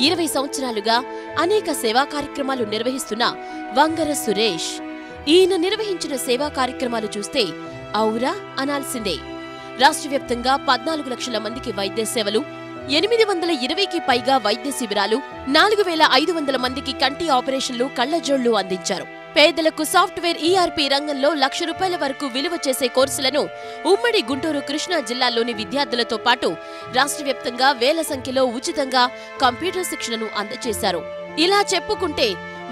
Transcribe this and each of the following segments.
20 సంవత్సరాలుగా అనేక సేవా కార్యక్రమాలు నిర్వహిస్తున్న వంగర సురేష్. ఈయన నిర్వహించిన సేవా కార్యక్రమాలు చూస్తే ఔరా అనాల్సిందే. రాష్ట్ర వ్యాప్తంగా 14 లక్షల మందికి వైద్య సేవలు, 820కి పైగా వైద్య శిబిరాలు, 4500 మందికి కంటి ఆపరేషన్లు, కళ్లజోళ్లు అందించారు. పేదలకు సాఫ్ట్వేర్ ERP రంగంలో ₹1,00,000 వరకు విలువ చేసే కోర్సులను ఉమ్మడి గుంటూరు కృష్ణా జిల్లాల్లోని విద్యార్థులతో పాటు రాష్ట్ర వ్యాప్తంగా వేల సంఖ్యలో ఉచితంగా కంప్యూటర్ శిక్షణను అందజేశారు. ఇలా చెప్పుకుంటే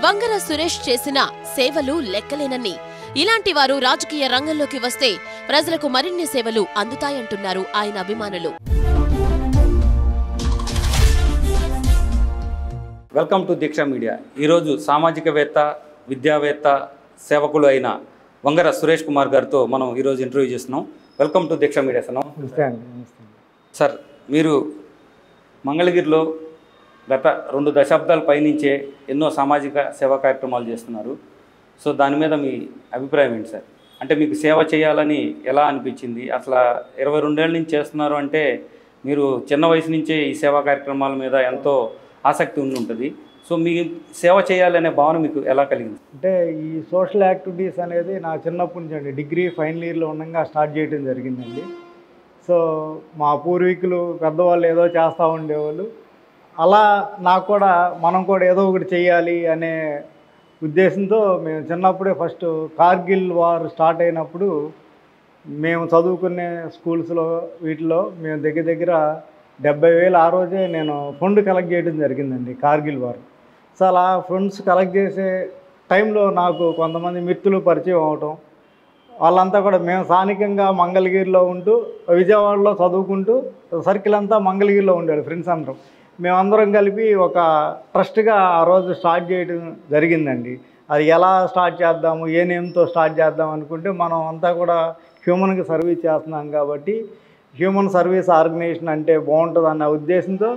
వంగర సురేష్ చేసిన సేవలు లెక్కలేనన్ని. ఇలాంటి వారు రాజకీయ రంగంలోకి వస్తే ప్రజలకు మరిన్ని సేవలు అందుతాయంటున్నారు ఆయన అభిమానులు. Welcome to Deeksha Media. ఈరోజు సామాజికవేత్త, విద్యావేత్త, సేవకులు అయిన వంగర సురేష్ కుమార్ గారితో మనం ఈరోజు ఇంటర్వ్యూ చేస్తున్నాం. Welcome to Deeksha Media sir. మీరు మంగళగిరిలో గత 2 దశాబ్దాల పైనుంచే ఎన్నో సామాజిక సేవా కార్యక్రమాలు చేస్తున్నారు. సో దాని మీద మీ అభిప్రాయం ఏంటి సార్? అంటే మీకు సేవ చేయాలని ఎలా అనిపించింది? అసలు 22 ఏళ్ళ నుంచి చేస్తున్నారు అంటే మీరు చిన్న వయసు నుంచే ఈ సేవా కార్యక్రమాల మీద ఎంతో ఆసక్తి ఉంటుంది. సో మీ సేవ చేయాలనే భావన మీకు ఎలా కలిగింది? అంటే ఈ సోషల్ యాక్టివిటీస్ అనేది నా చిన్నప్పటి నుంచి అండి, డిగ్రీ ఫైనల్ ఇయర్లో ఉండగా స్టార్ట్ చేయడం జరిగిందండి. సో మా పూర్వీకులు పెద్దవాళ్ళు ఏదో చేస్తూ ఉండేవాళ్ళు, అలా నాకు కూడా మనం కూడా ఏదో ఒకటి చేయాలి అనే ఉద్దేశంతో మేము చిన్నప్పుడే ఫస్ట్ కార్గిల్ వార్ స్టార్ట్ అయినప్పుడు మేము చదువుకునే స్కూల్స్లో వీటిలో మేము దగ్గర 70,000 ఆ రోజే నేను ఫండ్ కలెక్ట్ చేయడం జరిగిందండి కార్గిల్ వార్. సో అలా ఫండ్స్ కలెక్ట్ చేసే టైంలో నాకు కొంతమంది మిత్రులు పరిచయం అవటం, వాళ్ళంతా కూడా మేము స్థానికంగా మంగళగిరిలో ఉంటూ విజయవాడలో చదువుకుంటూ సర్కిల్ అంతా మంగళగిరిలో ఉండేది ఫ్రెండ్స్ అందరం. మేమందరం కలిపి ఒక ట్రస్ట్గా ఆ రోజు స్టార్ట్ చేయడం జరిగిందండి. అది ఎలా స్టార్ట్ చేద్దాము, ఏ నేమ్తో స్టార్ట్ చేద్దాం అనుకుంటే మనం అంతా కూడా హ్యూమన్కి సర్వీస్ చేస్తున్నాం కాబట్టి హ్యూమన్ సర్వీస్ ఆర్గనైజేషన్ అంటే బాగుంటుంది అన్న ఉద్దేశంతో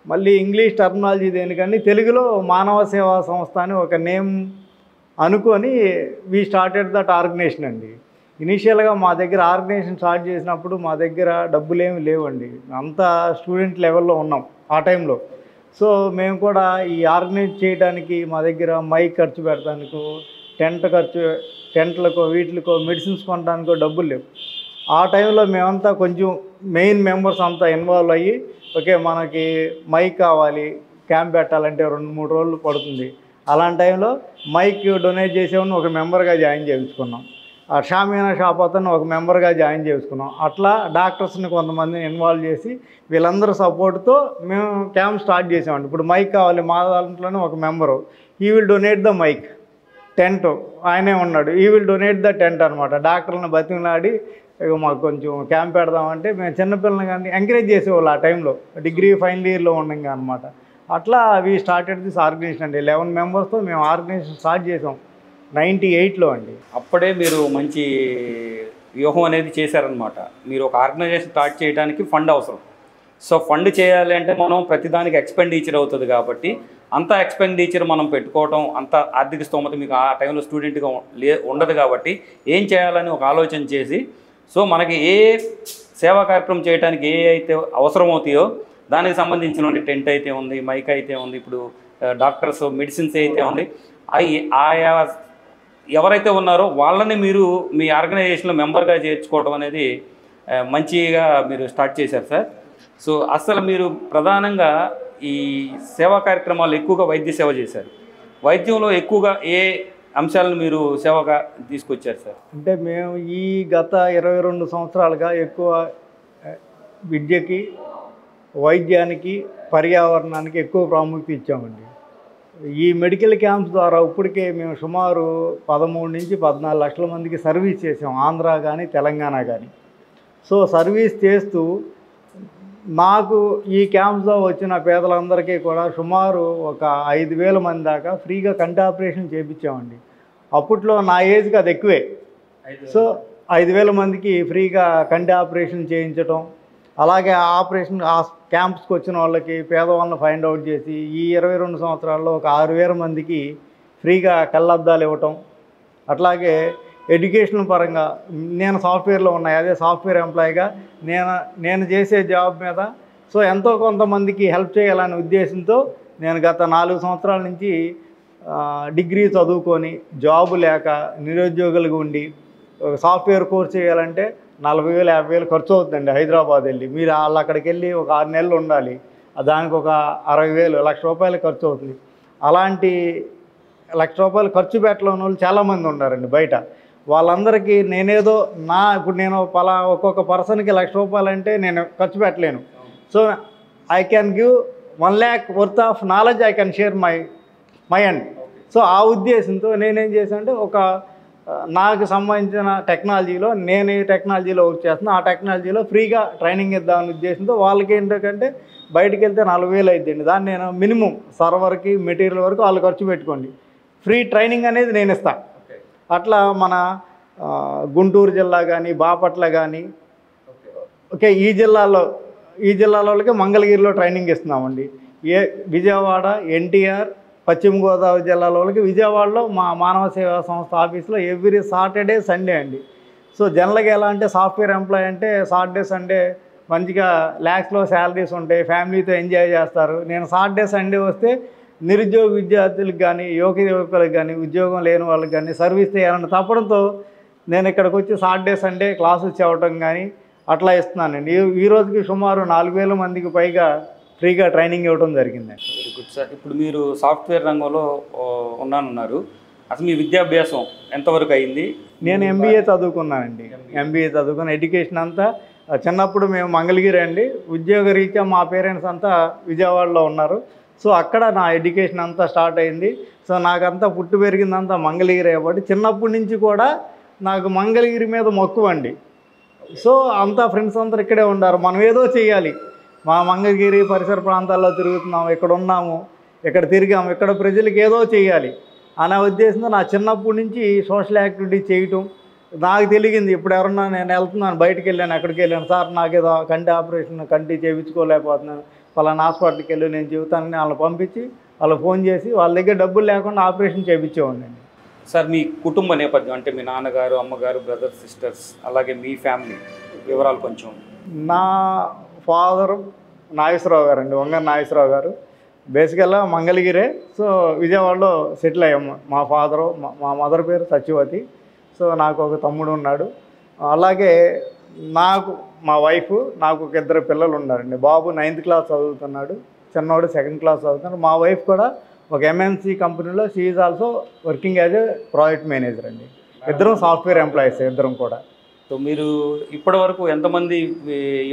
మళ్ళీ ఇంగ్లీష్ టర్మినాలజీ దేనికండి తెలుగులో మానవ సేవా సంస్థ అని ఒక నేమ్ అనుకొని వీ స్టార్టెడ్ దట్ ఆర్గనైజేషన్ అండి. ఇనీషియల్గా మా దగ్గర ఆర్గనైజేషన్ స్టార్ట్ చేసినప్పుడు మా దగ్గర డబ్బులేమి లేవండి, అంతా స్టూడెంట్ లెవెల్లో ఉన్నాం ఆ టైంలో. సో మేము కూడా ఈ ఆర్గనైజ్ చేయడానికి మా దగ్గర మైక్ ఖర్చు పెడతానికో, టెంట్లకో వీటికో మెడిసిన్స్ కొనడానికో డబ్బులు లేవు. ఆ టైంలో మేమంతా కొంచెం మెయిన్ మెంబర్స్ అంతా ఇన్వాల్వ్ అయ్యి, ఓకే మనకి మైక్ కావాలి, క్యాంప్ పెట్టాలంటే 2-3 రోజులు పడుతుంది. అలాంటి టైంలో మైక్ డొనేట్ చేసేవాడిని ఒక మెంబర్గా జాయిన్ చేయించుకున్నాం. ఆ షామియానా షాప్ అతను ఒక మెంబర్గా జాయిన్ చేసుకున్నాం. అట్లా డాక్టర్స్ని కొంతమందిని ఇన్వాల్వ్ చేసి వీళ్ళందరూ సపోర్ట్తో మేము క్యాంప్ స్టార్ట్ చేసామండి. ఇప్పుడు మైక్ కావాలి, మా దాంట్లోనే ఒక member, he will donate the mic. Tent ఆయనే ఉన్నాడు, ఈ విల్ డొనేట్ ద టెంట్ అనమాట. డాక్టర్లను బతిమలాడి ఇక మాకు కొంచెం క్యాంప్ పెడదామంటే మేము చిన్నపిల్లల్ని కానీ ఎంకరేజ్ చేసేవాళ్ళు ఆ టైంలో, డిగ్రీ ఫైనల్ ఇయర్లో ఉండగా అనమాట. అట్లా అవి స్టార్టెడ్ దిస్ ఆర్గనైజేషన్ అండి. 11 మెంబర్స్తో మేము ఆర్గనైజేషన్ స్టార్ట్ చేసాం 98లో అండి. అప్పుడే మీరు మంచి వ్యూహం అనేది చేశారనమాట. మీరు ఒక ఆర్గనైజేషన్ స్టార్ట్ చేయడానికి ఫండ్ అవసరం. సో ఫండ్ చేయాలి అంటే మనం ప్రతిదానికి ఎక్స్పెండిచర్ అవుతుంది కాబట్టి అంత ఎక్స్పెండిచర్ మనం పెట్టుకోవడం, అంత ఆర్థిక స్తోమత మీకు ఆ టైంలో స్టూడెంట్గా ఉండదు కాబట్టి ఏం చేయాలని ఒక ఆలోచన చేసి, సో మనకి ఏ సేవా కార్యక్రమం చేయడానికి ఏ అయితే అవసరమవుతాయో దానికి సంబంధించిన టెంట్ అయితే ఉంది, మైక్ అయితే ఉంది, ఇప్పుడు డాక్టర్స్ మెడిసిన్స్ అయితే ఉంది, ఆయా ఎవరైతే ఉన్నారో వాళ్ళని మీరు మీ ఆర్గనైజేషన్లో మెంబర్గా చేర్చుకోవడం అనేది మంచిగా మీరు స్టార్ట్ చేశారు సార్. సో అసలు మీరు ప్రధానంగా ఈ సేవా కార్యక్రమాలు ఎక్కువగా వైద్య సేవ చేశారు. వైద్యంలో ఎక్కువగా ఏ అంశాలను మీరు సేవగా తీసుకొచ్చారు సార్? అంటే మేము ఈ గత 22 సంవత్సరాలుగా ఎక్కువ విద్యకి, వైద్యానికి, పర్యావరణానికి ఎక్కువ ప్రాముఖ్యత ఇచ్చామండి. ఈ మెడికల్ క్యాంప్స్ ద్వారా ఇప్పటికే మేము సుమారు 13 నుంచి 14 లక్షల మందికి సర్వీస్ చేసాం, ఆంధ్ర కానీ తెలంగాణ కానీ. సో సర్వీస్ చేస్తూ నాకు ఈ క్యాంప్స్లో వచ్చిన పేదలందరికీ కూడా సుమారు ఒక 5,000 మంది దాకా ఫ్రీగా కంటి ఆపరేషన్ చేయించామండి. అప్పట్లో నా ఏజ్కి అది ఎక్కువే. సో 5,000 మందికి ఫ్రీగా కంటి ఆపరేషన్ చేయించడం, అలాగే ఆపరేషన్ క్యాంప్స్కి వచ్చిన వాళ్ళకి పేదవాళ్ళని ఫైండ్ అవుట్ చేసి ఈ 22 సంవత్సరాల్లో ఒక 6,000 మందికి ఫ్రీగా కళ్ళద్దాలు ఇవ్వటం. అట్లాగే ఎడ్యుకేషన్ పరంగా నేను సాఫ్ట్వేర్లో ఉన్నాయి, అదే సాఫ్ట్వేర్ ఎంప్లాయీగా నేను చేసే జాబ్ మీద సో ఎంతో కొంతమందికి హెల్ప్ చేయాలనే ఉద్దేశంతో నేను గత 4 సంవత్సరాల నుంచి డిగ్రీ చదువుకొని జాబు లేక నిరుద్యోగులుగా ఉండి ఒక సాఫ్ట్వేర్ కోర్స్ చేయాలంటే 40,000 50,000 ఖర్చు అవుతుందండి. హైదరాబాద్ వెళ్ళి మీరు వాళ్ళు అక్కడికి వెళ్ళి ఒక 6 నెలలు ఉండాలి, దానికి ఒక 60,000 1,00,000 ఖర్చు అవుతుంది. అలాంటి ₹1,00,000 ఖర్చు పెట్టలేని వాళ్ళు చాలామంది ఉన్నారండి బయట. వాళ్ళందరికీ నేనేదో ఇప్పుడు నేను ఒక్కొక్క పర్సన్కి ₹1,00,000 అంటే నేను ఖర్చు పెట్టలేను. So I can give 1 lakh worth of knowledge I can share my and. So ఆ ఉద్దేశంతో నేనేం చేశానంటే నాకు సంబంధించిన టెక్నాలజీలో నేను ఏ టెక్నాలజీలో వర్క్ చేస్తున్నా ఆ టెక్నాలజీలో ఫ్రీగా ట్రైనింగ్ ఇద్దామనే ఉద్దేశంతో వాళ్ళకి ఏంటంటే బయటికి వెళ్తే 40,000 అవుతుందండి. దాన్ని నేను మినిమం సర్వర్కి మెటీరియల్ వరకు వాళ్ళు ఖర్చు పెట్టుకోండి, ఫ్రీ ట్రైనింగ్ అనేది నేను ఇస్తాను. అట్లా మన గుంటూరు జిల్లా కానీ బాపట్ల కానీ ఈ జిల్లాల వాళ్ళకి మంగళగిరిలో ట్రైనింగ్ ఇస్తున్నామండి. విజయవాడ ఎన్టీఆర్ పశ్చిమ గోదావరి జిల్లాల వాళ్ళకి విజయవాడలో మా మానవ సేవా సంస్థ ఆఫీస్లో ఎవ్రీ సాటర్డే సండే అండి. సో జనరల్గా ఎలా అంటే సాఫ్ట్వేర్ ఎంప్లాయ్ అంటే సాటర్డే సండే మంచిగా ల్యాక్స్లో శాలరీస్ ఉంటాయి, ఫ్యామిలీతో ఎంజాయ్ చేస్తారు. నేను సాటర్డే సండే వస్తే నిరుద్యోగ విద్యార్థులకు కానీ యువకులకు కానీ ఉద్యోగం లేని వాళ్ళకి కానీ సర్వీస్ చేయాలని తప్పడంతో నేను ఇక్కడికి వచ్చి సాటర్డే సండే క్లాసులు చెప్పడం కానీ అట్లా ఇస్తున్నానండి. ఈ రోజుకి సుమారు 4,000 మందికి పైగా ఫ్రీగా ట్రైనింగ్ ఇవ్వడం జరిగిందండి. Very good sir. ఇప్పుడు మీరు సాఫ్ట్వేర్ రంగంలో ఉన్నానన్నారు, అసలు మీ విద్యాభ్యాసం ఎంతవరకు అయింది? నేను ఎంబీఏ చదువుకున్నానండి. ఎంబీఏ చదువుకున్న ఎడ్యుకేషన్ అంతా చిన్నప్పుడు మేము మంగళగిరి అండి, ఉద్యోగ రీత్యా మా పేరెంట్స్ అంతా విజయవాడలో ఉన్నారు. సో అక్కడ నా ఎడ్యుకేషన్ అంతా స్టార్ట్ అయింది. సో నాకంతా పుట్టి పెరిగిందంతా మంగళగిరి కాబట్టి చిన్నప్పటి నుంచి కూడా నాకు మంగళగిరి మీద మక్కువ అండి. సో అంతా ఫ్రెండ్స్ అందరు ఇక్కడే ఉన్నారు, మనం ఏదో చేయాలి, మా మంగళగిరి పరిసర ప్రాంతాల్లో తిరుగుతున్నాము, ఇక్కడ ఉన్నాము, ఇక్కడ తిరిగాము, ఇక్కడ ప్రజలకు ఏదో చేయాలి అనే ఉద్దేశంతో నా చిన్నప్పటి నుంచి సోషల్ యాక్టివిటీ చేయటం నాకు తెలిగింది. ఇప్పుడు ఎవరన్నా నేను వెళ్తున్నాను, బయటికి వెళ్ళాను, ఎక్కడికి వెళ్ళాను, సార్ నాకేదో కంటి ఆపరేషన్ కంటి చేయించుకోలేకపోతున్నాను, పలానా హాస్పిటల్కి వెళ్ళి నేను చెబుతానని వాళ్ళని పంపించి వాళ్ళకి ఫోన్ చేసి వాళ్ళ దగ్గర డబ్బులు లేకుండా ఆపరేషన్ చేయించేవాడిని. సార్ మీ కుటుంబ నేపథ్యం అంటే మీ నాన్నగారు అమ్మగారు బ్రదర్స్ సిస్టర్స్ అలాగే మీ ఫ్యామిలీ వివరాలు కొంచెం. నా ఫాదరు నాగేశ్వరరావు గారు అండి, వంగర నాగేశ్వరరావు గారు. బేసికల్గా మంగళగిరే. సో విజయవాడలో సెటిల్ అయ్యాము. మా ఫాదరు, మా మదర్ పేరు సత్యవతి. సో నాకు ఒక తమ్ముడు ఉన్నాడు. అలాగే మా వైఫ్, నాకు ఒక 2 పిల్లలు ఉన్నారండి. బాబు 9th క్లాస్ చదువుతున్నాడు, చిన్నవాడు 2nd క్లాస్ చదువుతున్నాడు. మా వైఫ్ కూడా ఒక ఎంఎన్సీ కంపెనీలో she is also working as a project manager అండి. ఇద్దరం సాఫ్ట్వేర్ ఎంప్లాయీస్ ఇద్దరం కూడా. సో మీరు ఇప్పటి వరకు ఎంతమంది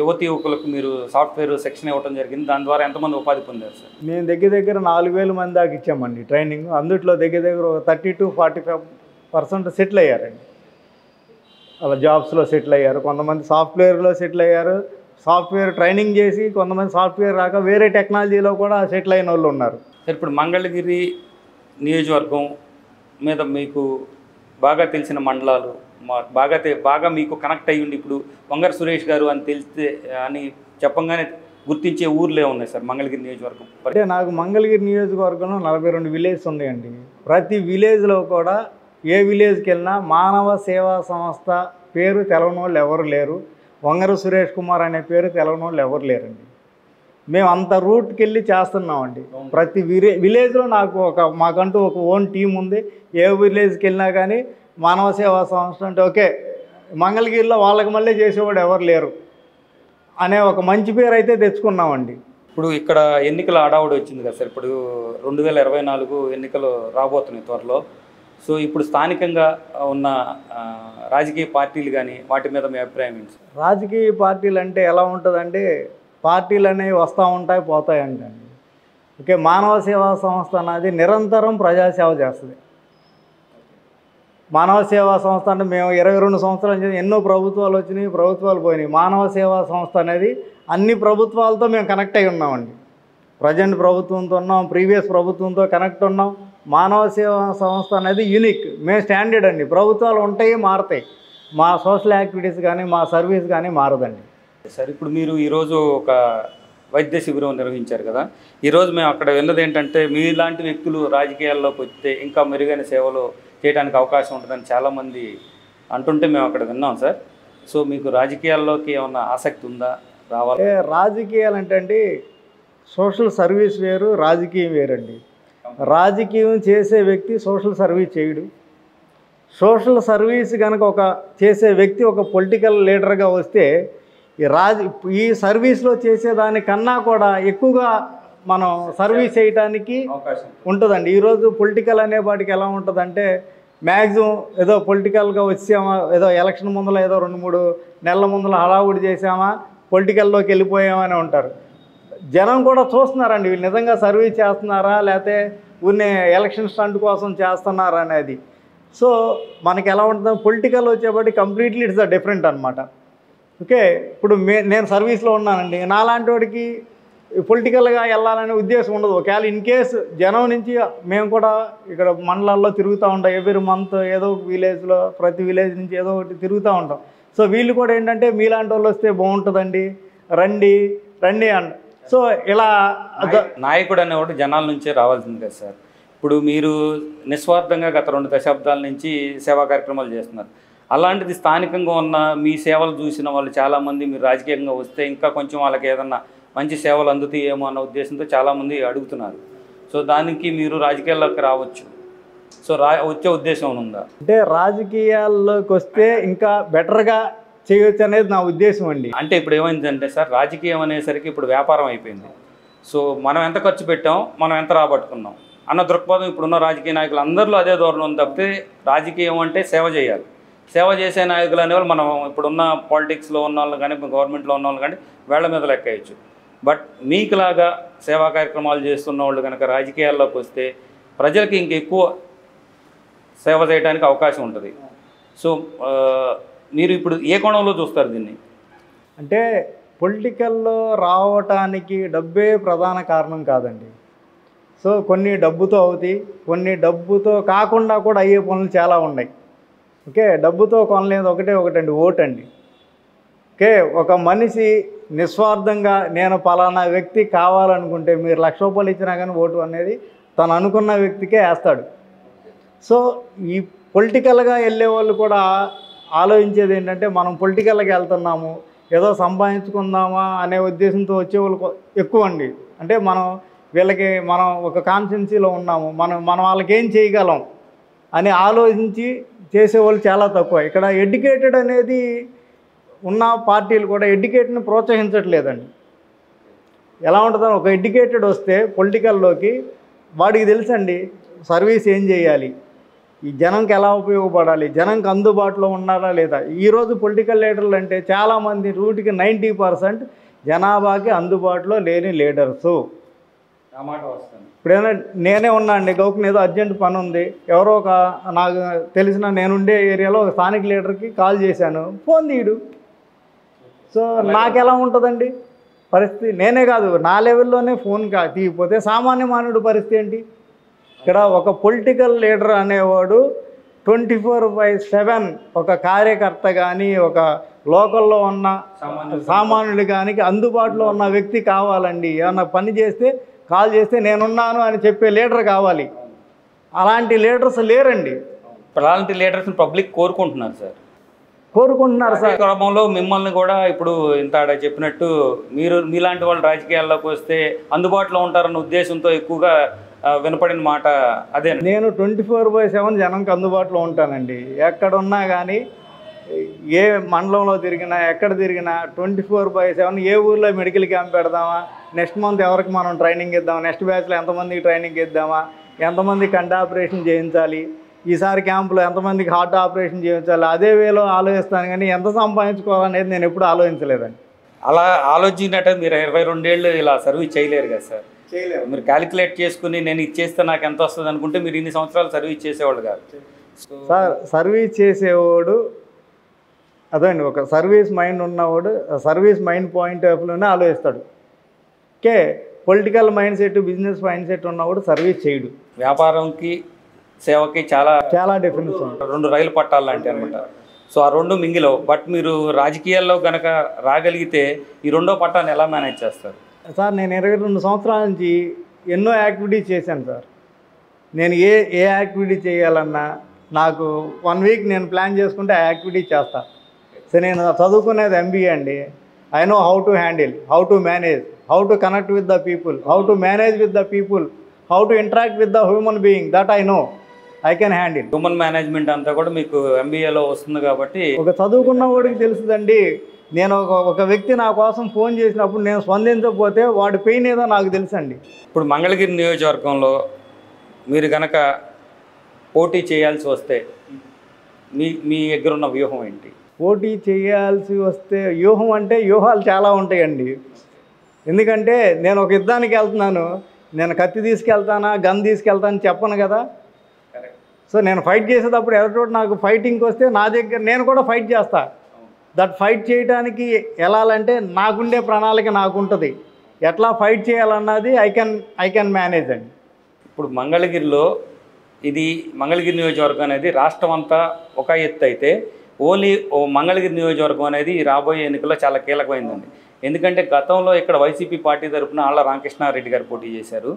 యువకులకు మీరు సాఫ్ట్వేర్ సెక్షన్ ఇవ్వడం జరిగింది? దాని ద్వారా ఎంతమంది ఉపాధి పొందారు సార్? మేము దగ్గర 4,000 మంది దాకా ఇచ్చామండి ట్రైనింగ్. అందుట్లో దగ్గర 30 to 45% సెటిల్ అయ్యారండి. అలా జాబ్స్లో సెటిల్ అయ్యారు. కొంతమంది సాఫ్ట్వేర్లో సెటిల్ అయ్యారు, సాఫ్ట్వేర్ ట్రైనింగ్ చేసి కొంతమంది సాఫ్ట్వేర్ రాక వేరే టెక్నాలజీలో కూడా సెటిల్ అయిన వాళ్ళు ఉన్నారు. ఇప్పుడు మంగళగిరి నియోజకవర్గం మీద మీకు బాగా తెలిసిన మండలాలు, బాగా మీకు కనెక్ట్ అయ్యి ఉండి ఇప్పుడు వంగర సురేష్ గారు అని తెలిస్తే అని చెప్పంగానే గుర్తించే ఊర్లే ఉన్నాయి సార్ మంగళగిరి నియోజకవర్గం? అంటే నాకు మంగళగిరి నియోజకవర్గంలో 42 విలేజ్స్ ఉన్నాయండి. ప్రతి విలేజ్లో కూడా ఏ విలేజ్కి వెళ్ళినా మానవ సేవా సంస్థ పేరు తెలవని వాళ్ళు ఎవరు లేరు, వంగర సురేష్ కుమార్ అనే పేరు తెలవని వాళ్ళు ఎవరు లేరండి. మేము అంత రూట్కి వెళ్ళి చేస్తున్నామండి. ప్రతి విలేజ్లో మాకంటూ ఒక ఓన్ టీం ఉంది. ఏ విలేజ్కి వెళ్ళినా కానీ మానవ సేవా సంస్థ అంటే ఓకే మంగళగిరిలో వాళ్ళకి మళ్ళీ చేసేవాడు ఎవరు లేరు అనే ఒక మంచి పేరు అయితే తెచ్చుకున్నామండి. ఇప్పుడు ఇక్కడ ఎన్నికల హడావుడి వచ్చింది కదా సార్, ఇప్పుడు 2024 ఎన్నికలు రాబోతున్నాయి త్వరలో. సో ఇప్పుడు స్థానికంగా ఉన్న రాజకీయ పార్టీలు కానీ వాటి మీద మీ అభిప్రాయం ఏంటి సార్? రాజకీయ పార్టీలు అంటే ఎలా ఉంటుందంటే పార్టీలు అనేవి వస్తూ ఉంటాయి పోతాయి అంటండి. ఓకే, మానవ సేవా సంస్థ అనేది నిరంతరం ప్రజాసేవ చేస్తుంది. మానవ సేవా సంస్థ అంటే మేము 22 సంవత్సరాల నుంచి ఎన్నో ప్రభుత్వాలు వచ్చినాయి, ప్రభుత్వాలు పోయినాయి. మానవ సేవా సంస్థ అనేది అన్ని ప్రభుత్వాలతో మేము కనెక్ట్ అయి ఉన్నామండి. ప్రజెంట్ ప్రభుత్వంతో ఉన్నాం, ప్రీవియస్ ప్రభుత్వంతో కనెక్ట్ ఉన్నాం. మానవ సేవా సంస్థ అనేది యూనిక్, మేము స్టాండర్డ్ అండి. ప్రభుత్వాలు ఉంటాయి మారుతాయి, మా సోషల్ యాక్టివిటీస్ కానీ మా సర్వీస్ కానీ మారదండి. సార్ ఇప్పుడు మీరు ఈరోజు ఒక వైద్య శిబిరం నిర్వహించారు కదా, ఈరోజు మేము అక్కడ విన్నది ఏంటంటే మీలాంటి వ్యక్తులు రాజకీయాల్లోకి వస్తే ఇంకా మెరుగైన సేవలు చేయడానికి అవకాశం ఉంటుందని చాలామంది అంటుంటే మేము అక్కడ విన్నాం సార్. సో మీకు రాజకీయాల్లోకి ఏమన్నా ఆసక్తి ఉందా? రావాలి రాజకీయాలు అంటే అండి సోషల్ సర్వీస్ వేరు, రాజకీయం వేరండి. రాజకీయం చేసే వ్యక్తి సోషల్ సర్వీస్ చేయడు. సోషల్ సర్వీస్ కనుక చేసే వ్యక్తి ఒక పొలిటికల్ లీడర్గా వస్తే ఈ సర్వీస్లో చేసేదానికన్నా కూడా ఎక్కువగా మనం సర్వీస్ చేయడానికి ఉంటుందండి. ఈరోజు పొలిటికల్ అనే వాటికి ఎలా ఉంటుందంటే మ్యాక్సిమం ఏదో పొలిటికల్గా వచ్చామా, ఏదో ఎలక్షన్ ముందర ఏదో 2-3 నెలల ముందర హడావుడి చేసామా, పొలిటికల్లోకి వెళ్ళిపోయామని ఉంటారు. జనం కూడా చూస్తున్నారండి వీళ్ళు నిజంగా సర్వీస్ చేస్తున్నారా లేకపోతే ఊరినే ఎలక్షన్ స్టంట్ కోసం చేస్తున్నారా అనేది. సో మనకి ఎలా ఉంటుంది పొలిటికల్ వచ్చేప్పటి కంప్లీట్లీ ఇట్స్ ద డిఫరెంట్ అనమాట. ఓకే, ఇప్పుడు నేను సర్వీస్లో ఉన్నానండి, నాలాంటి వాడికి పొలిటికల్గా వెళ్ళాలనే ఉద్దేశం ఉండదు. ఒకవేళ ఇన్ కేస్ జనం నుంచి మేము కూడా ఇక్కడ మండలాల్లో తిరుగుతూ ఉంటాం, ఎవ్రీ మంత్ ఏదో ఒక విలేజ్లో ప్రతి విలేజ్ నుంచి ఏదో ఒకటి తిరుగుతూ ఉంటాం. సో వీళ్ళు కూడా ఏంటంటే మీలాంటి వాళ్ళు వస్తే బాగుంటుందండి, రండి అండి. సో ఇలా నాయకుడు అనేవాడు జనాల నుంచే రావాల్సింది కదా సార్. ఇప్పుడు మీరు నిస్వార్థంగా గత 2 దశాబ్దాల నుంచి సేవా కార్యక్రమాలు చేస్తున్నారు. అలాంటిది స్థానికంగా ఉన్న మీ సేవలు చూసిన వాళ్ళు చాలామంది మీరు రాజకీయంగా వస్తే ఇంకా కొంచెం వాళ్ళకి ఏదన్నా మంచి సేవలు అందుతాయేమో అన్న ఉద్దేశంతో చాలామంది అడుగుతున్నారు. సో దానికి మీరు రాజకీయాల్లోకి రావచ్చు. సో వచ్చే ఉద్దేశం ఉందా? అంటే రాజకీయాల్లోకి వస్తే ఇంకా బెటర్గా చేయొచ్చు అనేది నా ఉద్దేశం అండి. అంటే ఇప్పుడు ఏమైందంటే సార్, రాజకీయం అనేసరికి ఇప్పుడు వ్యాపారం అయిపోయింది. సో మనం ఎంత ఖర్చు పెట్టాం, మనం ఎంత రాబట్టుకున్నాం అన్న దృక్పథం ఇప్పుడున్న రాజకీయ నాయకులు అందరిలో అదే ధోరణి ఉంది తప్పితే రాజకీయం అంటే సేవ చేయాలి. సేవ చేసే నాయకులు అనేవాళ్ళు మనం ఇప్పుడున్న పాలిటిక్స్లో ఉన్న వాళ్ళు కానీ గవర్నమెంట్లో ఉన్న వాళ్ళు కానీ వేళ్ల మీద లెక్కేయచ్చు. బట్ మీకులాగా సేవా కార్యక్రమాలు చేస్తున్న వాళ్ళు కనుక రాజకీయాల్లోకి వస్తే ప్రజలకి ఇంకెక్కువ సేవ చేయడానికి అవకాశం ఉంటుంది. సో మీరు ఇప్పుడు ఏ కోణంలో చూస్తారు దీన్ని? అంటే పొలిటికల్లో రావటానికి డబ్బే ప్రధాన కారణం కాదండి. సో కొన్ని డబ్బుతో అవుతాయి, కొన్ని డబ్బుతో కాకుండా కూడా అయ్యే పనులు చాలా ఉన్నాయి. ఓకే, డబ్బుతో కొనలేదు ఒకటండి, ఓటు అండి. ఓకే, ఒక మనిషి నిస్వార్థంగా నేను పలానా వ్యక్తి కావాలనుకుంటే మీరు 1,00,000 రూపాయలు ఇచ్చినా కానీ ఓటు అనేది తను అనుకున్న వ్యక్తికే వేస్తాడు. సో ఈ పొలిటికల్గా వెళ్ళే వాళ్ళు కూడా ఆలోచించేది ఏంటంటే మనం పొలిటికల్గా వెళ్తున్నాము ఏదో సంపాదించుకుందామా అనే ఉద్దేశంతో వచ్చేవాళ్ళు ఎక్కువ అండి. అంటే మనం ఒక కాన్స్టిట్యున్సీలో ఉన్నాము, మనం వాళ్ళకి ఏం చేయగలం అని ఆలోచించి చేసేవాళ్ళు చాలా తక్కువ. ఇక్కడ ఎడ్యుకేటెడ్ అనేది ఉన్న పార్టీలు కూడా ఎడ్యుకేటెడ్ని ప్రోత్సహించట్లేదండి. ఎలా ఉంటుందని ఒక ఎడ్యుకేటెడ్ వస్తే పొలిటికల్లోకి వాడికి తెలుసండి సర్వీస్ ఏం చేయాలి, ఈ జనంకి ఎలా ఉపయోగపడాలి, జనంకి అందుబాటులో ఉన్నారా లేదా. ఈరోజు పొలిటికల్ లీడర్లు అంటే చాలామంది 90% జనాభాకి అందుబాటులో లేని లీడర్సు. ఇప్పుడైనా నేనే ఉన్నా అండి, గౌకుని ఏదో అర్జెంట్ పని ఉంది, ఎవరో నాకు తెలిసిన నేనుండే ఏరియాలో ఒక స్థానిక లీడర్కి కాల్ చేశాను, ఫోన్ తీయడు. సో నాకెలా ఉంటుందండి పరిస్థితి? నేనే కాదు నా లెవెల్లోనే ఫోన్ తీయకపోతే సామాన్య మానవుడి పరిస్థితి ఏంటి? ఇక్కడ ఒక పొలిటికల్ లీడర్ అనేవాడు 24/7 ఒక కార్యకర్త కానీ ఒక లోకల్లో ఉన్న సామాన్యుడు కానీ అందుబాటులో ఉన్న వ్యక్తి కావాలండి. ఏమన్నా పని చేస్తే కాల్ చేస్తే నేనున్నాను అని చెప్పే లీడర్ కావాలి. అలాంటి లీడర్స్ లేరండి. అలాంటి లీడర్స్ని పబ్లిక్ కోరుకుంటున్నారు సార్. క్రమంలో మిమ్మల్ని కూడా ఇప్పుడు ఇంత చెప్పినట్టు మీలాంటి వాళ్ళు రాజకీయాల్లోకి వస్తే అందుబాటులో ఉంటారన్న ఉద్దేశంతో ఎక్కువగా వినపడిన మాట అదే. నేను 24/7 జనంకి అందుబాటులో ఉంటానండి. ఎక్కడున్నా కానీ ఏ మండలంలో తిరిగినా ఎక్కడ తిరిగినా 24/7 ఏ ఊర్లో మెడికల్ క్యాంప్ పెడదామా, నెక్స్ట్ మంత్ ఎవరికి మనం ట్రైనింగ్ ఇద్దామా, నెక్స్ట్ బ్యాచ్లో ఎంతమందికి ట్రైనింగ్ ఇద్దామా, ఎంతమందికి కంటి ఆపరేషన్ చేయించాలి, ఈసారి క్యాంపులో ఎంతమందికి హార్ట్ ఆపరేషన్ చేయించాలి, అదే వేలో ఆలోచిస్తాను. కానీ ఎంత సంపాదించుకోవాలనేది నేను ఎప్పుడు ఆలోచించలేదండి. అలా ఆలోచించినట్టు మీరు 22 ఏళ్ళు ఇలా సర్వీస్ చేయలేరు కదా సార్. మీరు క్యాలిక్యులేట్ చేసుకుని నేను ఇచ్చేస్తే నాకు ఎంత వస్తుంది అనుకుంటే మీరు ఇన్ని సంవత్సరాలు సర్వీస్ చేసేవాళ్ళు కాదు సార్. సర్వీస్ చేసేవాడు అదండి, ఒక సర్వీస్ మైండ్ ఉన్నవాడు సర్వీస్ మైండ్ పాయింట్ ఆఫ్ వ్యూలోనే ఆలోచిస్తాడు. Okay, political mind set business mind set ఉన్నవాడు సర్వీస్ చేయడు. వ్యాపారంకి సేవకి చాలా డిఫరెన్స్ ఉంది. 2 రైలు పట్టాలు లాంటి అనమాట. సో ఆ 2 మింగిలవు. బట్ మీరు రాజకీయాల్లో కనుక రాగలిగితే ఈ 2వ పట్టాన్ని ఎలా మేనేజ్ చేస్తారు? సార్ నేను 22 సంవత్సరాల నుంచి ఎన్నో యాక్టివిటీస్ చేశాను సార్. నేను ఏ యాక్టివిటీ చేయాలన్నా నాకు 1 వీక్ నేను ప్లాన్ చేసుకుంటే ఆ యాక్టివిటీ చేస్తాను. సో నేను చదువుకునేది MBA అండి. I know how to handle, how to manage, how to connect with the people, how to manage with the people, how to interact with the human being. That I know. I can handle. Human management అంతా కూడా మీకు ఎంబీఏలో వస్తుంది కాబట్టి ఒక చదువుకున్న వాడికి తెలుస్తుందండి. నేను ఒక వ్యక్తి నా కోసం ఫోన్ చేసినప్పుడు నేను స్పందించకపోతే వాడి పెయిన్ ఏదో నాకు తెలుసండి. ఇప్పుడు మంగళగిరి నియోజకవర్గంలో మీరు కనుక పోటీ చేయాల్సి వస్తే మీ దగ్గర ఉన్న వ్యూహం ఏంటి? పోటీ చేయాల్సి వస్తే వ్యూహం అంటే వ్యూహాలు చాలా ఉంటాయండి. ఎందుకంటే నేను ఒక యుద్ధానికి వెళ్తున్నాను, నేను కత్తి తీసుకెళ్తానా గన్ తీసుకెళ్తానని చెప్పను కదా. సో నేను ఫైట్ చేసేటప్పుడు ఎవరితోటి నాకు ఫైటింగ్కి వస్తే నా దగ్గర నేను కూడా ఫైట్ చేస్తా. దట్ ఫైట్ చేయడానికి వెళ్ళాలంటే నాకుండే ప్రణాళిక నాకు ఉంటుంది. ఎట్లా ఫైట్ చేయాలన్నది ఐ కెన్ మేనేజ్ అండి. ఇప్పుడు మంగళగిరిలో మంగళగిరి నియోజకవర్గం అనేది రాష్ట్రం అంతా ఒక ఎత్తు అయితే ఓన్లీ మంగళగిరి నియోజకవర్గం అనేది రాబోయే ఎన్నికల్లో చాలా కీలకమైందండి. ఎందుకంటే గతంలో ఇక్కడ వైసీపీ పార్టీ తరఫున ఆళ్ల రామకృష్ణారెడ్డి గారు పోటీ చేశారు.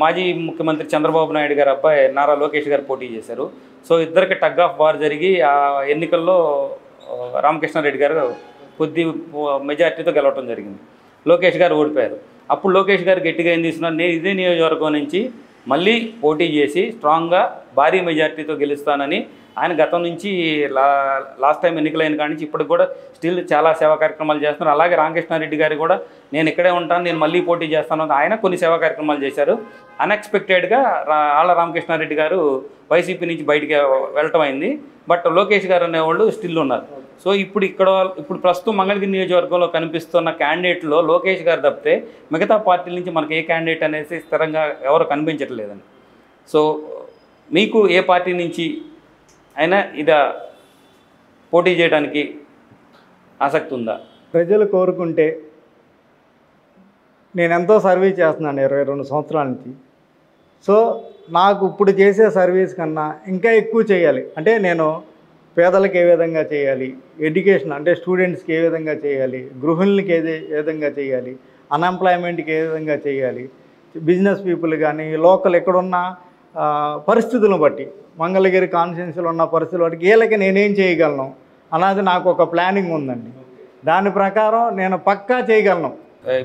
మాజీ ముఖ్యమంత్రి చంద్రబాబు నాయుడు గారు అబ్బాయి నారా లోకేష్ గారు పోటీ చేశారు. సో ఇద్దరికి టగ్ ఆఫ్ వార్ జరిగి ఆ ఎన్నికల్లో రామకృష్ణారెడ్డి గారు కొద్ది మెజార్టీతో గెలవడం జరిగింది. లోకేష్ గారు ఓడిపోయారు. అప్పుడు లోకేష్ గారు గట్టిగా ఏం తీసుకున్నారు, నేను ఇదే నియోజకవర్గం నుంచి మళ్ళీ పోటీ చేసి స్ట్రాంగ్గా భారీ మెజార్టీతో గెలుస్తానని ఆయన గతం నుంచి లాస్ట్ టైం ఎన్నికలైన కాడి నుంచి ఇప్పటికి కూడా స్టిల్ చాలా సేవా కార్యక్రమాలు చేస్తున్నారు. అలాగే రామకృష్ణారెడ్డి గారు కూడా నేను ఇక్కడే ఉంటాను, నేను మళ్ళీ పోటీ చేస్తాను ఆయన కొన్ని సేవా కార్యక్రమాలు చేశారు. అన్ఎక్స్పెక్టెడ్గా ఆళ్ల రామకృష్ణారెడ్డి గారు వైసీపీ నుంచి బయటికి వెళ్ళటం అయింది. బట్ లోకేష్ గారు అనేవాళ్ళు స్టిల్ ఉన్నారు. సో ఇప్పుడు ప్రస్తుతం మంగళగిరి నియోజకవర్గంలో కనిపిస్తున్న క్యాండిడేట్లో లోకేష్ గారు తప్పితే మిగతా పార్టీల నుంచి మనకి ఏ క్యాండిడేట్ అనేసి స్థిరంగా ఎవరు కనిపించట్లేదండి. సో మీకు ఏ పార్టీ నుంచి అయినా పోటీ చేయడానికి ఆసక్తి ఉందా? ప్రజలు కోరుకుంటే నేను ఎంతో సర్వీస్ చేస్తున్నాను 22 సంవత్సరాల నుంచి. సో నాకు ఇప్పుడు చేసే సర్వీస్ కన్నా ఇంకా ఎక్కువ చేయాలి. అంటే నేను పేదలకు ఏ విధంగా చేయాలి, ఎడ్యుకేషన్ అంటే స్టూడెంట్స్కి ఏ విధంగా చేయాలి, గృహిణులకి ఏ విధంగా చేయాలి, అన్ఎంప్లాయ్మెంట్కి ఏ విధంగా చేయాలి, బిజినెస్ పీపుల్ కానీ లోకల్ ఎక్కడున్న పరిస్థితులను బట్టి మంగళగిరి కాన్స్టిట్యున్సీలో ఉన్న పరిస్థితుల బట్టి వీళ్ళకి నేనేం చేయగలను అన్నది నాకు ఒక ప్లానింగ్ ఉందండి. దాని ప్రకారం నేను పక్కా చేయగలను.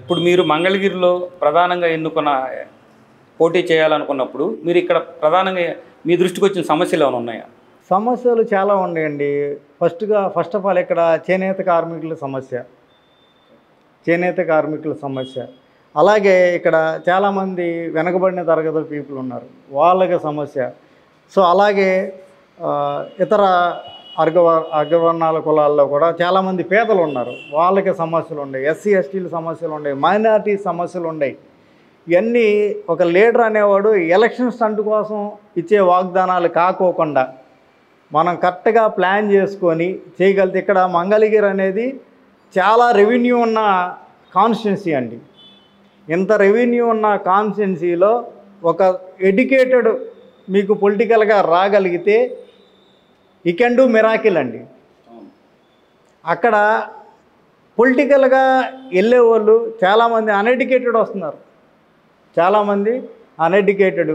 ఇప్పుడు మీరు మంగళగిరిలో ప్రధానంగా పోటీ చేయాలనుకున్నప్పుడు మీరు ఇక్కడ ప్రధానంగా మీ దృష్టికి వచ్చిన సమస్యలు ఏమైనా ఉన్నాయా? సమస్యలు చాలా ఉన్నాయండి. ఫస్ట్ ఆఫ్ ఆల్ ఇక్కడ చేనేత కార్మికుల సమస్య, అలాగే ఇక్కడ చాలామంది వెనకబడిన తరగతుల పీపుల్ ఉన్నారు, వాళ్ళకి సమస్య. సో అలాగే ఇతర అగ్రవర్ణాల కులాల్లో కూడా చాలామంది పేదలు ఉన్నారు, వాళ్ళకి సమస్యలు ఉన్నాయి, ఎస్సీ ఎస్టీల సమస్యలు ఉన్నాయి, మైనారిటీ సమస్యలు ఉన్నాయి. ఇవన్నీ ఒక లీడర్ అనేవాడు ఎలక్షన్ స్టంట్ కోసం ఇచ్చే వాగ్దానాలు కాకోకుండా మనం కరెక్ట్గా ప్లాన్ చేసుకొని చేయగలిగితే, ఇక్కడ మంగళగిరి అనేది చాలా రెవెన్యూ ఉన్న కాన్స్టిట్యున్సీ అండి. ఇంత రెవెన్యూ ఉన్న కాన్స్టిట్యున్సీలో ఒక ఎడ్యుకేటెడ్ మీకు పొలిటికల్గా రాగలిగితే ఈ కెన్ డూ మిరాకిల్ అండి. అక్కడ పొలిటికల్గా వెళ్ళేవాళ్ళు చాలామంది అన్ఎడ్యుకేటెడ్ వస్తున్నారు, చాలామంది అన్ఎడ్యుకేటెడ్.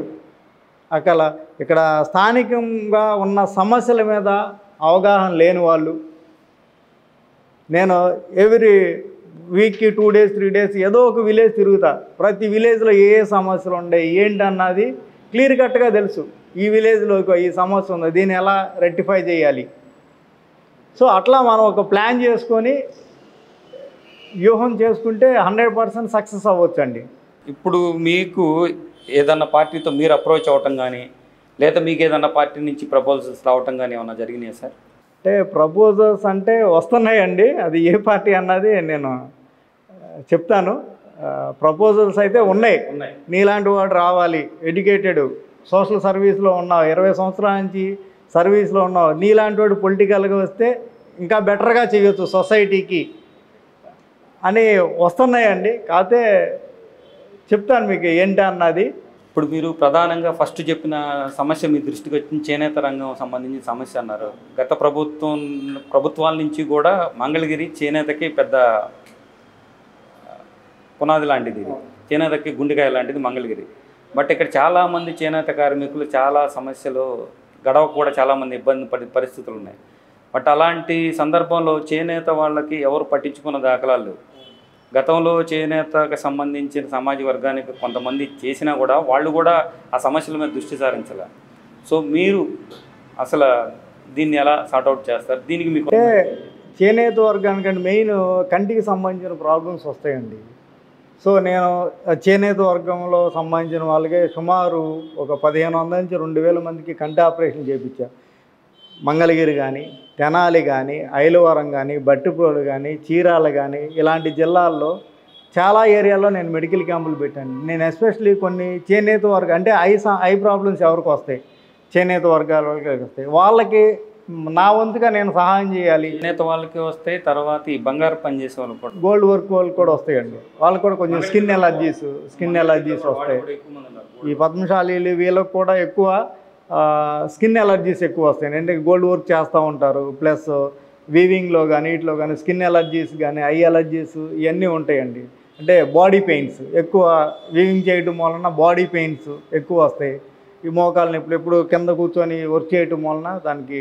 ఇక్కడ స్థానికంగా ఉన్న సమస్యల మీద అవగాహన లేని వాళ్ళు. నేను ఎవ్రీ వీక్కి 2 days 3 days ఏదో ఒక విలేజ్ తిరుగుతా. ప్రతి విలేజ్లో ఏ సమస్యలు ఉన్నాయి ఏంటన్నది క్లియర్ కట్గా తెలుసు. ఈ విలేజ్లో ఈ సమస్య ఉంది, దీన్ని ఎలా రెక్టిఫై చేయాలి. సో అట్లా మనం ఒక ప్లాన్ చేసుకొని వ్యూహం చేసుకుంటే 100% సక్సెస్ అవ్వచ్చండి. ఇప్పుడు మీకు ఏదన్నా పార్టీతో మీరు అప్రోచ్ అవ్వటం కానీ లేదా మీకు ఏదన్నా పార్టీ నుంచి ప్రపోజల్స్ రావటం కానీ ఏమన్నా జరిగినాయా సార్? అంటే ప్రపోజల్స్ అంటే వస్తున్నాయండి, అది ఏ పార్టీ అన్నది నేను చెప్తాను. ప్రపోజల్స్ అయితే ఉన్నాయి. నీలాంటి వాడు రావాలి, ఎడ్యుకేటెడ్, సోషల్ సర్వీస్లో ఉన్నావు, 20 సంవత్సరాల నుంచి సర్వీస్లో ఉన్నావు, నీలాంటి వాడు పొలిటికల్గా వస్తే ఇంకా బెటర్గా చేయొచ్చు సొసైటీకి అని వస్తున్నాయండి. కాకపోతే చెప్తాను మీకు ఏంటి అన్నది. ఇప్పుడు మీరు ప్రధానంగా ఫస్ట్ చెప్పిన సమస్య మీ దృష్టికి వచ్చిన చేనేత రంగం సంబంధించిన సమస్య అన్నారు. గత ప్రభుత్వాల నుంచి కూడా మంగళగిరి చేనేతకి పెద్ద పునాది లాంటిది, చేనేతకి గుండెకాయ లాంటిది మంగళగిరి. బట్ ఇక్కడ చాలామంది చేనేత కార్మికులు చాలా సమస్యలు గడవ కూడా చాలామంది ఇబ్బంది పడే పరిస్థితులు ఉన్నాయి. బట్ అలాంటి సందర్భంలో చేనేత వాళ్ళకి ఎవరు పట్టించుకున్న దాఖలాలు లేవు. గతంలో చేనేతకు సంబంధించిన సమాజ వర్గానికి కొంతమంది చేసినా కూడా వాళ్ళు కూడా ఆ సమస్యల మీద దృష్టి సారించాల. సో మీరు అసలు దీన్ని ఎలా సార్ట్అవుట్ చేస్తారు? దీనికి మీకు అంటే చేనేత వర్గానికంటే మెయిన్ కంటికి సంబంధించిన ప్రాబ్లమ్స్ వస్తాయండి. సో నేను చేనేత వర్గంలో సంబంధించిన వాళ్ళకి సుమారు ఒక 1500 నుంచి 2000 మందికి కంటి ఆపరేషన్ చేయించాను. మంగళగిరి కానీ, తెనాలి కానీ, ఐలవరం కానీ, బట్టిప్రోలు కానీ, చీరాల కానీ ఇలాంటి జిల్లాల్లో చాలా ఏరియాలో నేను మెడికల్ క్యాంపులు పెట్టాను. నేను ఎస్పెషల్లీ కొన్ని చేనేత వర్గం అంటే ఐ ప్రాబ్లమ్స్ ఎవరికి వస్తాయి, చేనేత వర్గాల వాళ్ళకి వస్తాయి, వాళ్ళకి నా వంతుగా నేను సహాయం చేయాలి. చేనేత వాళ్ళకి వస్తాయి, తర్వాత ఈ బంగారు పని చేసే వాళ్ళు కూడా, గోల్డ్ వర్క్ వాళ్ళకి కూడా వస్తాయండి. వాళ్ళకి కూడా కొంచెం స్కిన్ ఎలర్జీస్ వస్తాయి. ఈ పద్మశాలీలు వీళ్ళకి కూడా ఎక్కువ స్కిన్ ఎలర్జీస్ ఎక్కువ వస్తాయి. అంటే గోల్డ్ వర్క్ చేస్తూ ఉంటారు, ప్లస్ వీవింగ్లో కానీ వీటిలో కానీ స్కిన్ ఎలర్జీస్ కానీ ఐ ఎలర్జీస్ ఇవన్నీ ఉంటాయండి. అంటే బాడీ పెయిన్స్ ఎక్కువ వీవింగ్ చేయడం వలన బాడీ పెయిన్స్ ఎక్కువ వస్తాయి. ఈ మోకాలు నొప్పులు ఎప్పుడు కింద కూర్చొని వర్క్ చేయటం వలన దానికి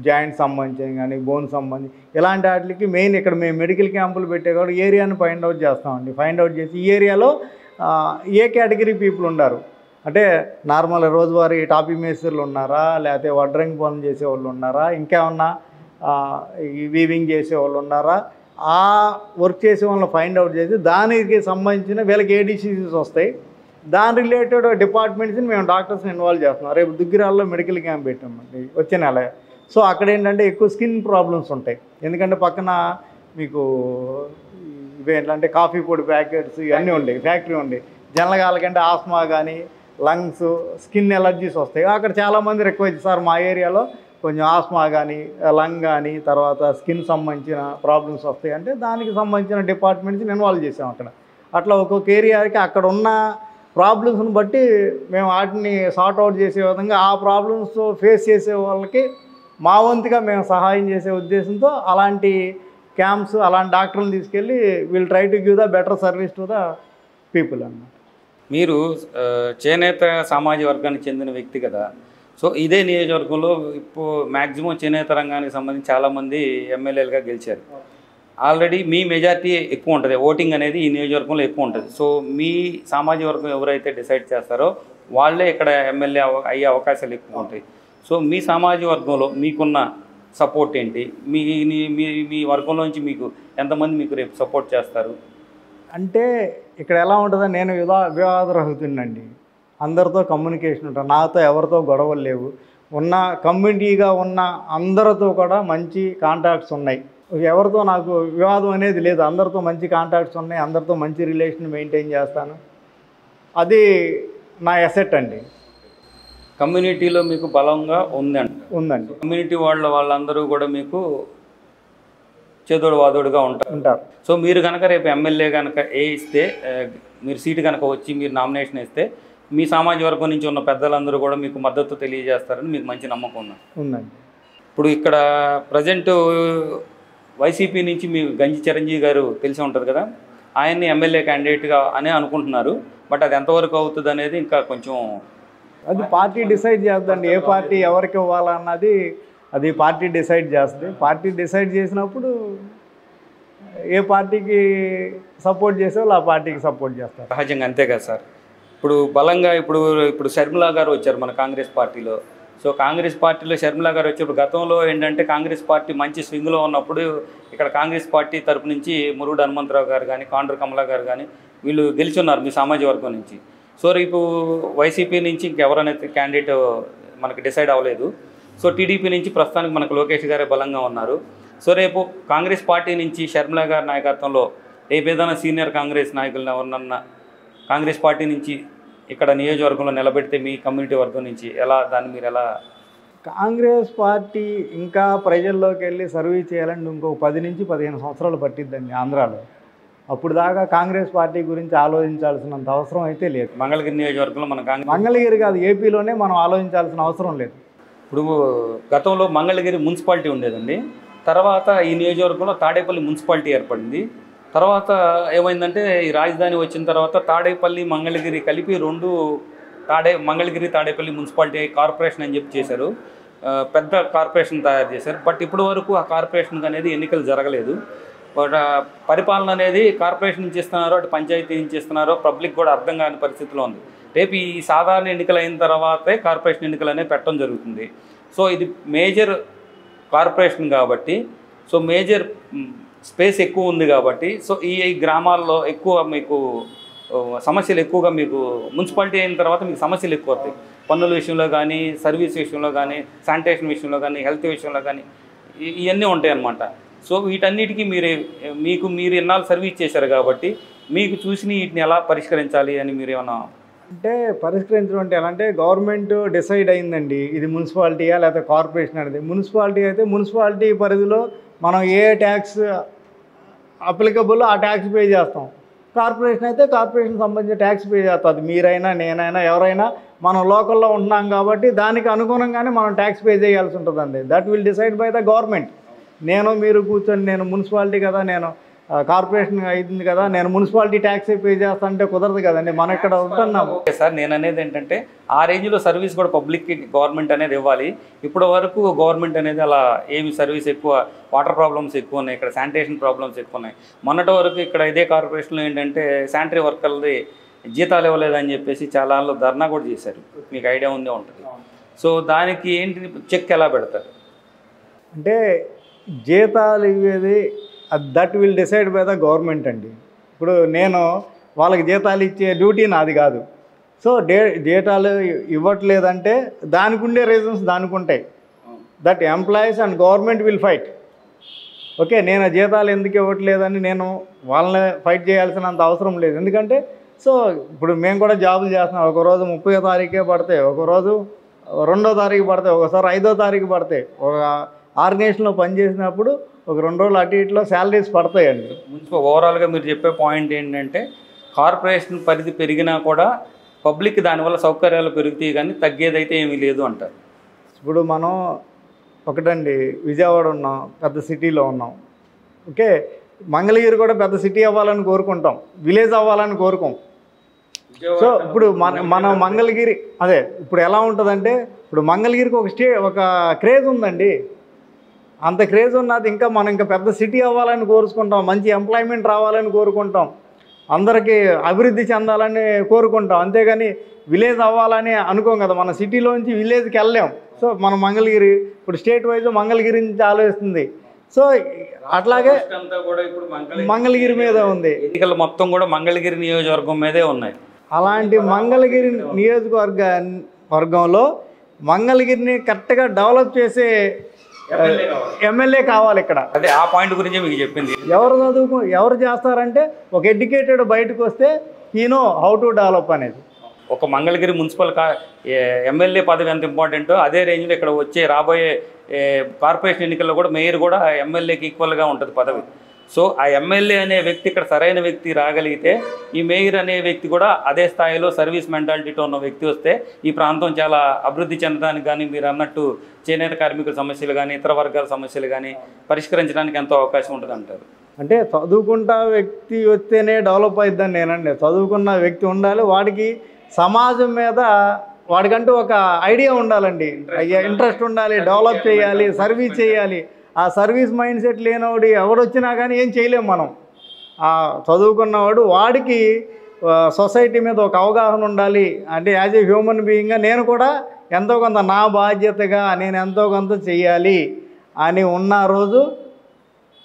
జాయింట్ సంబంధించిన కానీ బోన్ సంబంధించి ఇలాంటి వాటికి మెయిన్ ఇక్కడ మేము మెడికల్ క్యాంపులు పెట్టే కూడా ఏరియాని ఫైండ్ అవుట్ చేస్తామండి. ఫైండ్ అవుట్ చేసి ఈ ఏరియాలో ఏ కేటగిరీ పీపుల్ ఉన్నారు, అంటే నార్మల్ రోజువారీ టాపీ మేస్త్రీలు ఉన్నారా, లేకపోతే వడ్రంగి పనులు చేసేవాళ్ళు ఉన్నారా, ఇంకేమన్నా ఈ వీవింగ్ చేసేవాళ్ళు ఉన్నారా, ఆ వర్క్ చేసే వాళ్ళని ఫైండ్ అవుట్ చేసి దానికి సంబంధించిన వీళ్ళకి ఏ డిసీజెస్ వస్తాయి దాని రిలేటెడ్ డిపార్ట్మెంట్స్ని మేము డాక్టర్స్ని ఇన్వాల్వ్ చేస్తున్నాం. రేపు దుగ్గిరాల్లో మెడికల్ క్యాంప్ పెట్టామండి వచ్చే నెల. సో అక్కడ ఏంటంటే ఎక్కువ స్కిన్ ప్రాబ్లమ్స్ ఉంటాయి. ఎందుకంటే పక్కన మీకు ఇవేంటంటే కాఫీ పొడి ప్యాకెట్స్ ఇవన్నీ ఉండేవి, ఫ్యాక్టరీ ఉండేవి. జనరల్గా ఆస్మా కానీ లంగ్స్ స్కిన్ ఎలర్జీస్ వస్తాయి. అక్కడ చాలామంది రిక్వెస్ట్ సార్ మా ఏరియాలో కొంచెం ఆస్మా కానీ లంగ్ కానీ తర్వాత స్కిన్ సంబంధించిన ప్రాబ్లమ్స్ వస్తాయి అంటే దానికి సంబంధించిన డిపార్ట్మెంట్స్ని ఇన్వాల్వ్ చేసాం అక్కడ. అట్లా ఒక్కొక్క ఏరియాకి అక్కడ ఉన్న ప్రాబ్లమ్స్ని బట్టి మేము వాటిని సార్ట్అవుట్ చేసే విధంగా ఆ ప్రాబ్లమ్స్ ఫేస్ చేసే వాళ్ళకి మా వంతుగా మేము సహాయం చేసే ఉద్దేశంతో అలాంటి క్యాంప్స్ అలాంటి డాక్టర్లను తీసుకెళ్ళి will try to give the better service to the people అన్నమాట. మీరు చేనేత సమాజ వర్గానికి చెందిన వ్యక్తి కదా. సో ఇదే నియోజకవర్గంలో ఇప్పుడు మ్యాక్సిమం చేనేత రంగానికి సంబంధించి చాలామంది ఎమ్మెల్యేలుగా గెలిచారు. ఆల్రెడీ మీ మెజార్టీ ఎక్కువ ఉంటుంది, ఓటింగ్ అనేది ఈ నియోజకవర్గంలో ఎక్కువ ఉంటుంది. సో మీ సామాజిక వర్గం ఎవరైతే డిసైడ్ చేస్తారో వాళ్ళే ఇక్కడ ఎమ్మెల్యే అయ్యే అవకాశాలు ఎక్కువ ఉంటాయి. సో మీ సామాజిక వర్గంలో మీకున్న సపోర్ట్ ఏంటి? మీ వర్గంలో నుంచి మీకు ఎంతమంది మీకు రేపు సపోర్ట్ చేస్తారు? అంటే ఇక్కడ ఎలా ఉంటుందో నేను వివాదరహితుడినండి. అందరితో కమ్యూనికేషన్ ఉంటాను, నాతో ఎవరితో గొడవలు లేవు. ఉన్న కమ్యూనిటీగా ఉన్న అందరితో కూడా మంచి కాంటాక్ట్స్ ఉన్నాయి. ఎవరితో నాకు వివాదం అనేది లేదు, అందరితో మంచి కాంటాక్ట్స్ ఉన్నాయి, అందరితో మంచి రిలేషన్ మెయింటైన్ చేస్తాను. అది నా ఎసెట్ అండి. కమ్యూనిటీలో మీకు బలంగా ఉందండి. కమ్యూనిటీ వాళ్ళందరూ కూడా మీకు చేదోడు వాదోడుగా ఉంటారు. సో మీరు కనుక రేపు ఎమ్మెల్యే కనుక ఇస్తే, మీరు సీటు కనుక వచ్చి మీరు నామినేషన్ ఇస్తే మీ సామాజిక వర్గం నుంచి ఉన్న పెద్దలందరూ కూడా మీకు మద్దతు తెలియజేస్తారని మీకు మంచి నమ్మకం ఉందండి. ఇప్పుడు ఇక్కడ ప్రజెంట్ వైసీపీ నుంచి మీ గంజి చిరంజీవి గారు తెలిసి ఉంటుంది కదా, ఆయన్ని ఎమ్మెల్యే క్యాండిడేట్గా అనే అనుకుంటున్నారు. బట్ అది ఎంతవరకు అవుతుంది అనేది ఇంకా కొంచెం అది పార్టీ డిసైడ్ చేస్తుందండి. ఏ పార్టీ ఎవరికి ఇవ్వాలన్నది అది పార్టీ డిసైడ్ చేస్తుంది. పార్టీ డిసైడ్ చేసినప్పుడు ఏ పార్టీకి సపోర్ట్ చేసే వాళ్ళు ఆ పార్టీకి సపోర్ట్ చేస్తారు. సహజంగా అంతే కదా సార్. ఇప్పుడు బలంగా ఇప్పుడు షర్మిలా గారు వచ్చారు మన కాంగ్రెస్ పార్టీలో. సో కాంగ్రెస్ పార్టీలో షర్మిలా గారు వచ్చేప్పుడు గతంలో ఏంటంటే కాంగ్రెస్ పార్టీ మంచి స్వింగ్లో ఉన్నప్పుడు ఇక్కడ కాంగ్రెస్ పార్టీ తరపు నుంచి మురుగుడు హనుమంతరావు గారు కానీ కాండ్రు కమలా గారు కానీ వీళ్ళు గెలుచున్నారు మీ సామాజిక వర్గం నుంచి. సో రేపు వైసీపీ నుంచి ఇంకెవరైనా క్యాండిడేట్ మనకు డిసైడ్ అవ్వలేదు. సో టీడీపీ నుంచి ప్రస్తుతానికి మనకు లోకేష్ గారే బలంగా ఉన్నారు. సో రేపు కాంగ్రెస్ పార్టీ నుంచి షర్మిలా గారి నాయకత్వంలో రేపు ఏదైనా సీనియర్ కాంగ్రెస్ నాయకులను ఎవరినన్నా కాంగ్రెస్ పార్టీ నుంచి ఇక్కడ నియోజకవర్గంలో నిలబెడితే మీ కమ్యూనిటీ వర్గం నుంచి దాన్ని మీరు ఎలా? కాంగ్రెస్ పార్టీ ఇంకా ప్రజల్లోకి వెళ్ళి సర్వీస్ చేయాలంటే ఇంకో 10 నుంచి 15 సంవత్సరాలు పట్టిద్దండి ఆంధ్రాలో. అప్పుడు దాకా కాంగ్రెస్ పార్టీ గురించి ఆలోచించాల్సినంత అవసరం అయితే లేదు. మంగళగిరి నియోజకవర్గంలో మన మంగళగిరి కాదు, ఏపీలోనే మనం ఆలోచించాల్సిన అవసరం లేదు. ఇప్పుడు గతంలో మంగళగిరి మున్సిపాలిటీ ఉండేదండి. తర్వాత ఈ నియోజకవర్గంలో తాడేపల్లి మున్సిపాలిటీ ఏర్పడింది. తర్వాత ఏమైందంటే ఈ రాజధాని వచ్చిన తర్వాత తాడేపల్లి మంగళగిరి కలిపి మంగళగిరి తాడేపల్లి మున్సిపాలిటీ కార్పొరేషన్ అని చెప్పి చేశారు. పెద్ద కార్పొరేషన్ తయారు చేశారు. బట్ ఇప్పటి వరకు ఆ కార్పొరేషన్ అనేది ఎన్నికలు జరగలేదు. బట్ పరిపాలన అనేది కార్పొరేషన్ నుంచి ఇస్తున్నారో అటు పంచాయతీ నుంచి ఇస్తున్నారో పబ్లిక్ కూడా అర్థం కాని పరిస్థితిలో ఉంది. రేపు ఈ సాధారణ ఎన్నికలు అయిన తర్వాతే కార్పొరేషన్ ఎన్నికలు అనేవి పెట్టడం జరుగుతుంది. సో ఇది మేజర్ కార్పొరేషన్ కాబట్టి, సో మేజర్ స్పేస్ ఎక్కువ ఉంది కాబట్టి, సో ఈ గ్రామాల్లో ఎక్కువ మీకు సమస్యలు ఎక్కువగా మీకు మున్సిపాలిటీ అయిన తర్వాత మీకు సమస్యలు ఎక్కువ వస్తాయి. పన్నుల విషయంలో కానీ, సర్వీస్ విషయంలో కానీ, శానిటేషన్ విషయంలో కానీ, హెల్త్ విషయంలో కానీ ఇవన్నీ ఉంటాయి అన్నమాట. సో వీటన్నిటికీ మీరు ఎన్నాళ్ళు సర్వీస్ చేశారు కాబట్టి మీకు చూసి వీటిని ఎలా పరిష్కరించాలి అని మీరు ఏమన్నా అంటే పరిష్కరించడం అంటే ఎలా అంటే గవర్నమెంట్ డిసైడ్ అయిందండి ఇది మున్సిపాలిటీయా లేకపోతే కార్పొరేషన్ అనేది. మున్సిపాలిటీ అయితే మున్సిపాలిటీ పరిధిలో మనం ఏ ట్యాక్స్ అప్లికబుల్ ఆ ట్యాక్స్ పే చేస్తాం. కార్పొరేషన్ అయితే కార్పొరేషన్ సంబంధించిన ట్యాక్స్ పే చేస్తుంది. మీరైనా నేనైనా ఎవరైనా మనం లోకల్లో ఉంటున్నాం కాబట్టి దానికి అనుగుణంగానే మనం ట్యాక్స్ పే చేయాల్సి ఉంటుందండి. That will decide by the government. మీరు కూర్చొని నేను మున్సిపాలిటీ కదా, నేను కార్పొరేషన్ అయింది కదా, నేను మున్సిపాలిటీ ట్యాక్స్ పే చేస్తా అంటే కుదరదు కదండి. మనం ఇక్కడ ఉంటున్నాము. ఓకే సార్, నేను అనేది ఏంటంటే ఆ రేంజ్లో సర్వీస్ కూడా పబ్లిక్కి గవర్నమెంట్ అనేది ఇవ్వాలి. ఇప్పటి వరకు గవర్నమెంట్ అనేది అలా ఏమి సర్వీస్ ఎక్కువ, వాటర్ ప్రాబ్లమ్స్ ఎక్కువ ఉన్నాయి, ఇక్కడ శానిటేషన్ ప్రాబ్లమ్స్ ఎక్కువ ఉన్నాయి. మొన్నటి వరకు ఇక్కడ ఇదే కార్పొరేషన్లో ఏంటంటే శానిటరీ వర్కర్లది జీతాలు ఇవ్వలేదని చెప్పేసి చాలా ధర్నా కూడా చేశారు. మీకు ఐడియా ఉందే ఉంటుంది. సో దానికి ఏంటి చెక్ ఎలా పెడతారు అంటే జీతాలు ఇవ్వేది that will decide by the government అండి. ఇప్పుడు నేను వాళ్ళకి జీతాలు ఇచ్చే డ్యూటీ నాది కాదు. సో జీతాలు ఇవ్వట్లేదంటే దానికి ఉండే రీజన్స్ దానికి ఉంటాయి. That employees and government will fight. Okay, నేను జీతాలు ఎందుకు ఇవ్వట్లేదని నేను వాళ్ళని ఫైట్ చేయాల్సినంత అవసరం లేదు. ఎందుకంటే సో ఇప్పుడు మేము కూడా జాబులు చేస్తున్నాం. ఒకరోజు 30వ తారీఖే పడతాయి, ఒకరోజు 2వ తారీఖు పడతాయి, ఒకసారి 5వ తారీఖు పడతాయి. ఒక ఆర్గనైజేషన్లో పనిచేసినప్పుడు ఒక 2 రోజులు అటు ఇట్లో శాలరీస్ పడతాయండి. మున్సిపల్ ఓవరాల్గా మీరు చెప్పే పాయింట్ ఏంటంటే కార్పొరేషన్ పరిధి పెరిగినా కూడా పబ్లిక్ దానివల్ల సౌకర్యాలు పెరుగుతాయి కానీ తగ్గేదైతే ఏమీ లేదు అంటారు. ఇప్పుడు మనం ఒకటండి విజయవాడ ఉన్నాం, పెద్ద సిటీలో ఉన్నాం. ఓకే, మంగళగిరి కూడా పెద్ద సిటీ అవ్వాలని కోరుకుంటాం, విలేజ్ అవ్వాలని కోరుకోం. సో ఇప్పుడు మన మంగళగిరి అదే ఇప్పుడు ఎలా ఉంటుందంటే ఇప్పుడు మంగళగిరికి ఒక క్రేజ్ ఉందండి. అంత క్రేజ్ ఉన్నది మనం ఇంకా పెద్ద సిటీ అవ్వాలని కోరుకుంటాం, మంచి ఎంప్లాయ్మెంట్ రావాలని కోరుకుంటాం, అందరికీ అభివృద్ధి చెందాలని కోరుకుంటాం. అంతేగాని విలేజ్ అవ్వాలని అనుకోం కదా. మన సిటీలోంచి విలేజ్కి వెళ్ళలేం. సో మన మంగళగిరి ఇప్పుడు స్టేట్ వైజ్ మంగళగిరి నుంచి ఆలోచిస్తుంది. సో అట్లాగే మంగళగిరి మీద ఉంది. ఎన్నికలు మొత్తం కూడా మంగళగిరి నియోజకవర్గం మీదే ఉన్నాయి. అలాంటి మంగళగిరి నియోజకవర్గంలో మంగళగిరిని కరెక్ట్గా డెవలప్ చేసే ఎమ్మెల్యే కావాలి ఇక్కడ. అదే ఆ పాయింట్ గురించి మీకు చెప్పింది. ఎవరు చేస్తారంటే ఒక ఎడ్యుకేటెడ్ బయటకు వస్తే నో హౌ టు డెవలప్ అనేది. ఒక మంగళగిరి మున్సిపల్ ఎమ్మెల్యే పదవి ఎంత ఇంపార్టెంటో అదే రేంజ్లో ఇక్కడ వచ్చే రాబోయే కార్పొరేషన్ ఎన్నికల్లో కూడా మేయర్ కూడా ఎమ్మెల్యేకి ఈక్వల్గా ఉంటుంది పదవి. సో ఆ ఎమ్మెల్యే అనే వ్యక్తి ఇక్కడ సరైన వ్యక్తి రాగలిగితే ఈ మేయర్ అనే వ్యక్తి కూడా అదే స్థాయిలో సర్వీస్ మెంటాలిటీతో ఉన్న వ్యక్తి వస్తే ఈ ప్రాంతం చాలా అభివృద్ధి చెందడానికి కానీ మీరు అన్నట్టు చేనేత కార్మికుల సమస్యలు కానీ ఇతర వర్గాల సమస్యలు కానీ పరిష్కరించడానికి ఎంతో అవకాశం ఉంటుంది అంటారు. అంటే చదువుకుంటా వ్యక్తి వస్తేనే డెవలప్ అవుతుందని నేనండి. చదువుకున్న వ్యక్తి ఉండాలి, వాడికి సమాజం మీద వాడికంటూ ఒక ఐడియా ఉండాలండి, ఇంట్రెస్ట్ ఉండాలి, డెవలప్ చేయాలి, సర్వీస్ చేయాలి. ఆ సర్వీస్ మైండ్ సెట్ లేనివాడు ఎవడొచ్చినా కానీ ఏం చేయలేము మనం. ఆ చదువుకున్నవాడు వాడికి సొసైటీ మీద ఒక అవగాహన ఉండాలి. అంటే యాజ్ ఏ హ్యూమన్ బీయింగ్గా నేను కూడా ఎంతో కొంత నా బాధ్యతగా నేను ఎంతో కొంత చెయ్యాలి అని ఉన్న రోజు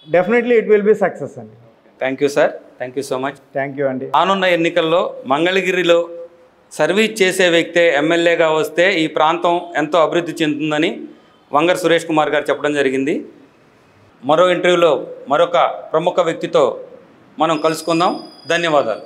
definitely it will be success అండి. Thank you sir, thank you so much. Thank you అండి. రానున్న ఎన్నికల్లో మంగళగిరిలో సర్వీస్ చేసే వ్యక్తే ఎమ్మెల్యేగా వస్తే ఈ ప్రాంతం ఎంతో అభివృద్ధి చెందుతుందని వంగర సురేష్ కుమార్ గారు చెప్పడం జరిగింది. మరో ఇంటర్వ్యూలో మరొక ప్రముఖ వ్యక్తితో మనం కలుసుకుందాం. ధన్యవాదాలు.